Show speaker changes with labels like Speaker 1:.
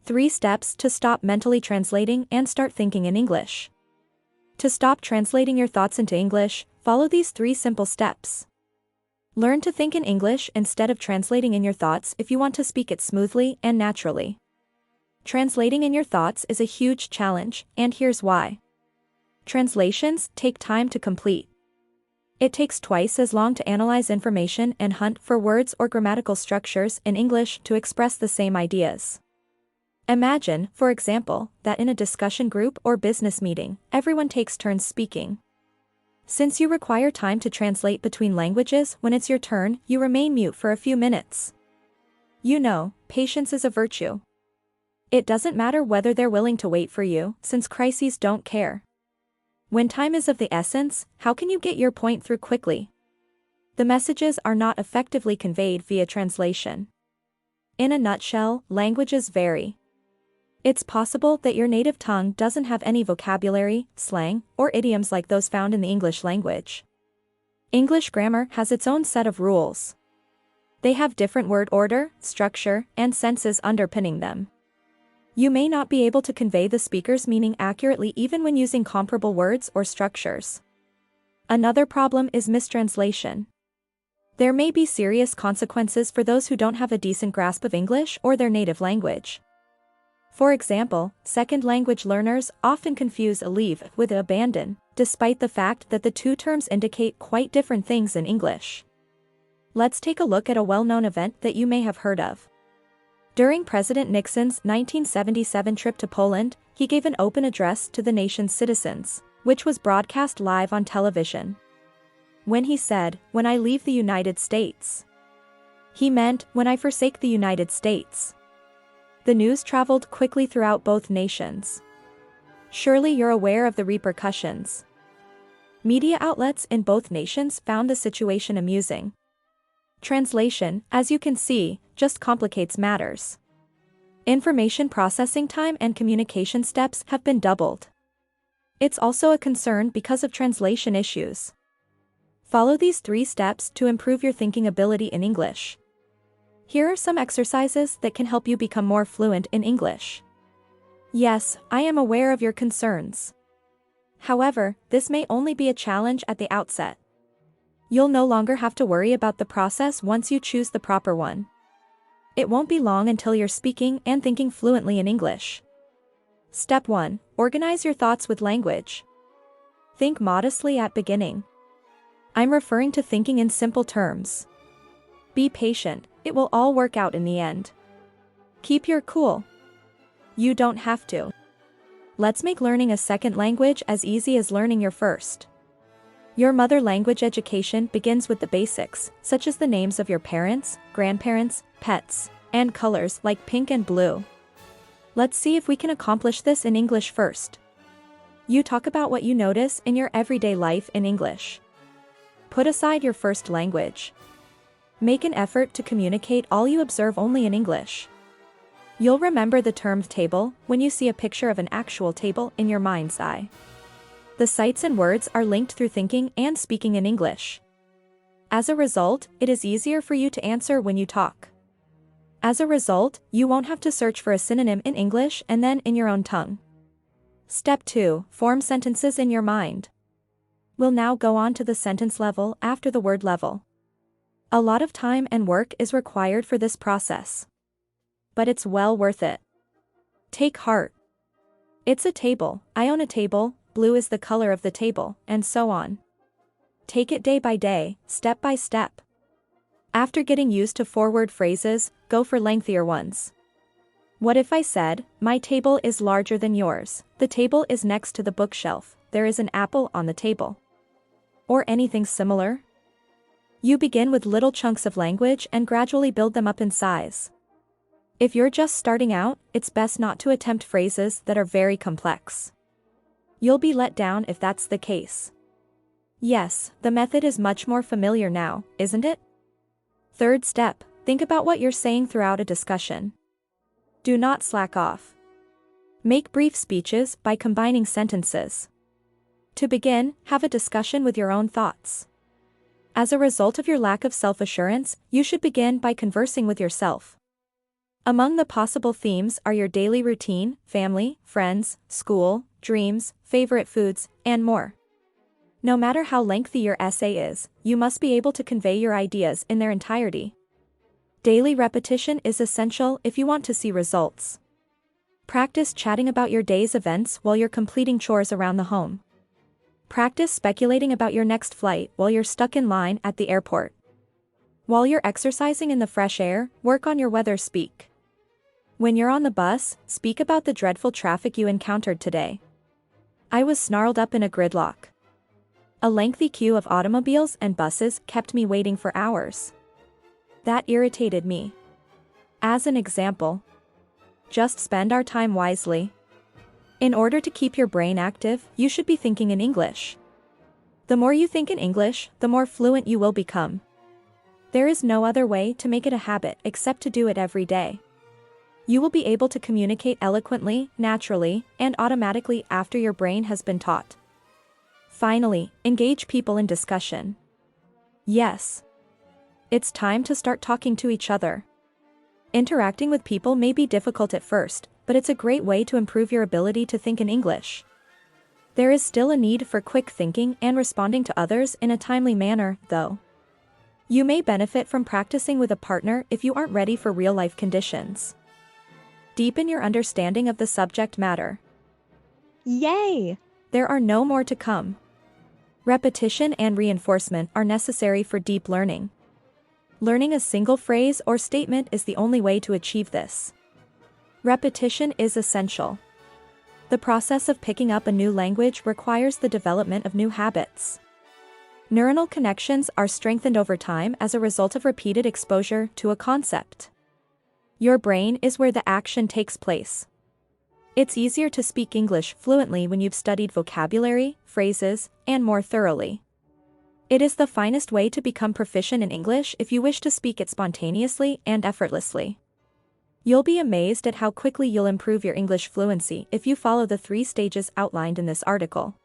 Speaker 1: 3 steps to stop mentally translating and start thinking in English. To stop translating your thoughts into English, follow these 3 simple steps. Learn to think in English instead of translating in your thoughts if you want to speak it smoothly and naturally. Translating in your thoughts is a huge challenge, and here's why. Translations take time to complete. It takes twice as long to analyze information and hunt for words or grammatical structures in English to express the same ideas. Imagine, for example, that in a discussion group or business meeting, everyone takes turns speaking. Since you require time to translate between languages when it's your turn, you remain mute for a few minutes. You know, patience is a virtue. It doesn't matter whether they're willing to wait for you, since crises don't care. When time is of the essence, how can you get your point through quickly? The messages are not effectively conveyed via translation. In a nutshell, languages vary. It's possible that your native tongue doesn't have any vocabulary, slang, or idioms like those found in the English language. English grammar has its own set of rules. They have different word order, structure, and senses underpinning them. You may not be able to convey the speaker's meaning accurately even when using comparable words or structures. Another problem is mistranslation. There may be serious consequences for those who don't have a decent grasp of English or their native language. For example, second language learners often confuse leave with abandon, despite the fact that the 2 terms indicate quite different things in English. Let's take a look at a well-known event that you may have heard of. During President Nixon's 1977 trip to Poland, he gave an open address to the nation's citizens, which was broadcast live on television. When he said, "When I leave the United States," he meant, "When I forsake the United States." The news traveled quickly throughout both nations. Surely you're aware of the repercussions. Media outlets in both nations found the situation amusing. Translation, as you can see, just complicates matters. Information processing time and communication steps have been doubled. It's also a concern because of translation issues. Follow these 3 steps to improve your thinking ability in English. Here are some exercises that can help you become more fluent in English. Yes, I am aware of your concerns. However, this may only be a challenge at the outset. You'll no longer have to worry about the process once you choose the proper one. It won't be long until you're speaking and thinking fluently in English. Step 1. Organize your thoughts with language. Think modestly at beginning. I'm referring to thinking in simple terms. Be patient, it will all work out in the end. Keep your cool. You don't have to. Let's make learning a second language as easy as learning your first. Your mother language education begins with the basics, such as the names of your parents, grandparents, pets, and colors like pink and blue. Let's see if we can accomplish this in English first. You talk about what you notice in your everyday life in English. Put aside your first language. Make an effort to communicate all you observe only in English. You'll remember the term table when you see a picture of an actual table in your mind's eye. The sights and words are linked through thinking and speaking in English. As a result, it is easier for you to answer when you talk. As a result, you won't have to search for a synonym in English and then in your own tongue. Step 2. Form sentences in your mind. We'll now go on to the sentence level after the word level. A lot of time and work is required for this process. But it's well worth it. Take heart. It's a table, I own a table, blue is the color of the table, and so on. Take it day by day, step by step. After getting used to 4-word phrases, go for lengthier ones. What if I said, "My table is larger than yours, the table is next to the bookshelf, there is an apple on the table." Or anything similar? You begin with little chunks of language and gradually build them up in size. If you're just starting out, it's best not to attempt phrases that are very complex. You'll be let down if that's the case. Yes, the method is much more familiar now, isn't it? Third step, think about what you're saying throughout a discussion. Do not slack off. Make brief speeches by combining sentences. To begin, have a discussion with your own thoughts. As a result of your lack of self-assurance, you should begin by conversing with yourself. Among the possible themes are your daily routine, family, friends, school, dreams, favorite foods, and more. No matter how lengthy your essay is, you must be able to convey your ideas in their entirety. Daily repetition is essential if you want to see results. Practice chatting about your day's events while you're completing chores around the home. Practice speculating about your next flight while you're stuck in line at the airport. While you're exercising in the fresh air, work on your weather speak. When you're on the bus, speak about the dreadful traffic you encountered today. I was snarled up in a gridlock. A lengthy queue of automobiles and buses kept me waiting for hours. That irritated me. As an example, just spend our time wisely. In order to keep your brain active, you should be thinking in English. The more you think in English, the more fluent you will become. There is no other way to make it a habit except to do it every day. You will be able to communicate eloquently, naturally, and automatically after your brain has been taught. Finally, engage people in discussion. Yes. It's time to start talking to each other. Interacting with people may be difficult at first, but it's a great way to improve your ability to think in English. There is still a need for quick thinking and responding to others in a timely manner, though. You may benefit from practicing with a partner if you aren't ready for real-life conditions. Deepen your understanding of the subject matter. Yay! There are no more to come. Repetition and reinforcement are necessary for deep learning. Learning a single phrase or statement is the only way to achieve this. Repetition is essential. The process of picking up a new language requires the development of new habits. Neuronal connections are strengthened over time as a result of repeated exposure to a concept. Your brain is where the action takes place. It's easier to speak English fluently when you've studied vocabulary, phrases, and more thoroughly. It is the finest way to become proficient in English if you wish to speak it spontaneously and effortlessly. You'll be amazed at how quickly you'll improve your English fluency if you follow the 3 stages outlined in this article.